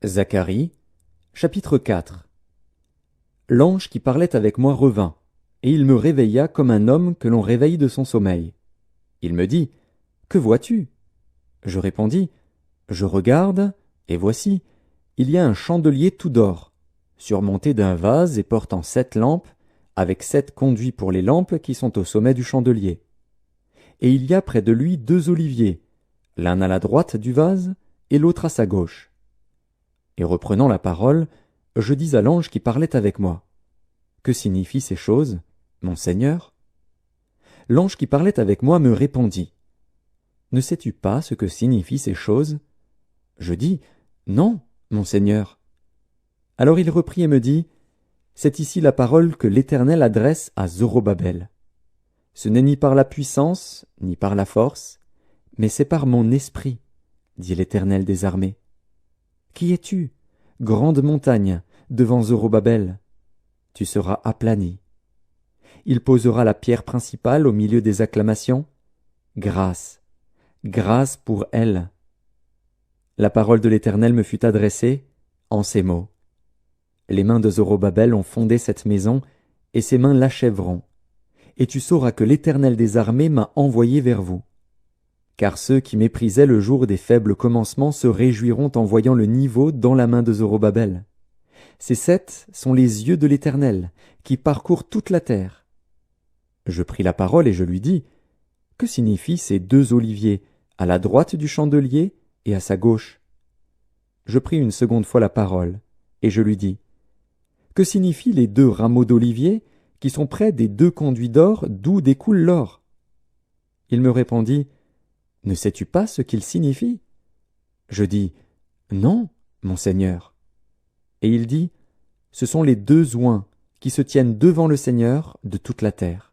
Zacharie, chapitre 4. L'ange qui parlait avec moi revint, et il me réveilla comme un homme que l'on réveille de son sommeil. Il me dit, « Que vois-tu » Je répondis, « Je regarde, et voici, il y a un chandelier tout d'or, surmonté d'un vase et portant 7 lampes, avec 7 conduits pour les lampes qui sont au sommet du chandelier. Et il y a près de lui 2 oliviers, l'un à la droite du vase et l'autre à sa gauche. » Et reprenant la parole, je dis à l'ange qui parlait avec moi, « Que signifient ces choses, mon Seigneur ?» L'ange qui parlait avec moi me répondit, « Ne sais-tu pas ce que signifient ces choses ?» Je dis, « Non, mon Seigneur. » Alors il reprit et me dit, « C'est ici la parole que l'Éternel adresse à Zorobabel. Ce n'est ni par la puissance, ni par la force, mais c'est par mon esprit, dit l'Éternel des armées. Qui es-tu, grande montagne, devant Zorobabel? Tu seras aplani. Il posera la pierre principale au milieu des acclamations. Grâce, grâce pour elle. La parole de l'Éternel me fut adressée en ces mots. Les mains de Zorobabel ont fondé cette maison, et ses mains l'achèveront. Et tu sauras que l'Éternel des armées m'a envoyé vers vous. Car ceux qui méprisaient le jour des faibles commencements se réjouiront en voyant le niveau dans la main de Zorobabel. Ces 7 sont les yeux de l'Éternel, qui parcourent toute la terre. Je pris la parole et je lui dis, « Que signifient ces 2 oliviers, à la droite du chandelier et à sa gauche ?» Je pris une seconde fois la parole, et je lui dis, « Que signifient les 2 rameaux d'olivier, qui sont près des 2 conduits d'or d'où découle l'or ?» Il me répondit, « Ne sais-tu pas ce qu'ils signifient ?» Je dis, « Non, mon Seigneur. » Et il dit, « Ce sont les 2 oins qui se tiennent devant le Seigneur de toute la terre. »